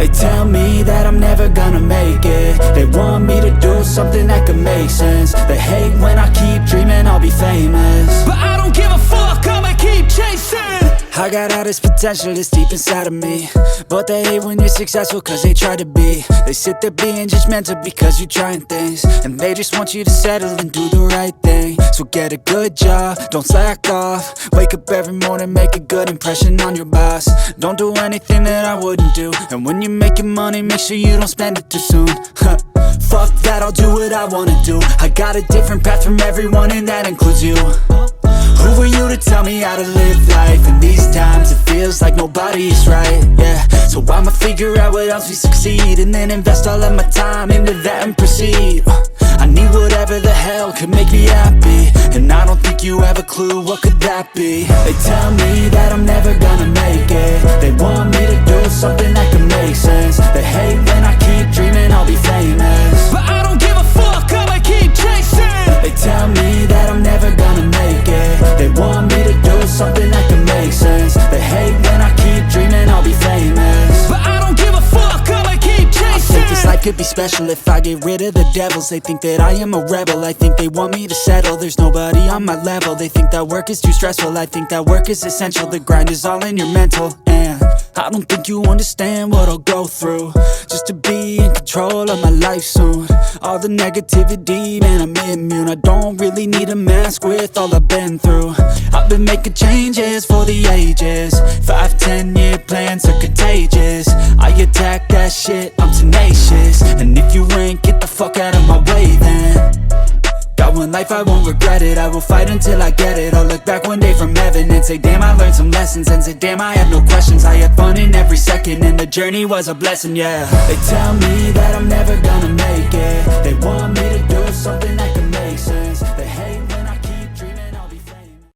They tell me that I'm never gonna make it. They want me to do something that could make sense. They hate when I keep dreaming I'll be famous, but I don't give a fuck, I'ma keep chasing. I got all this potential that's deep inside of me, but they hate when you're successful cause they try to be. They sit there being judgmental because you're trying things, and they just want you to settle and do the right thing. So get a good job, don't slack off. Wake up every morning, make a good impression on your boss. Don't do anything that I wouldn't do, and when you're making money, make sure you don't spend it too soon. Fuck that, I'll do what I wanna do. I got a different path from everyone, and that includes you. Who are you to tell me how to live life? In these times it feels like nobody is right, yeah. So I'ma figure out what else we succeed, and then invest all of my time into that and proceed. I need whatever the hell could make me happy, and I don't think you have a clue what could that be. They tell me that I'm never gonna make it. They want me to do something that could make sense. They hate when I keep dreaming I'll be famous, but I don't give a fuck, I'ma keep chasing. They tell me that I'm never gonna make it. They want me to do something that can make sense. They hate when I keep dreaming I'll be famous, but I don't give a fuck, I'ma keep chasing. I think this life could be special if I get rid of the devils. They think that I am a rebel, I think they want me to settle. There's nobody on my level. They think that work is too stressful, I think that work is essential. The grind is all in your mental, and I don't think you understand what I'll go through just to be in control of my life soon. All the negativity, man, I'm immune. I don't really need a mask with all I've been through. I've been making changes for the ages. 5-10 year plans are contagious. I attack that shit, I'm tenacious. And if you ain't, get the fuck out of my way then. Got one life, I won't regret it. I will fight until I get it. I'll look back one day from heaven and say, damn, I learned some lessons. And say, damn, I had no questions. I had fun in every second, and the journey was a blessing, yeah. They tell me that I'm never gonna make it.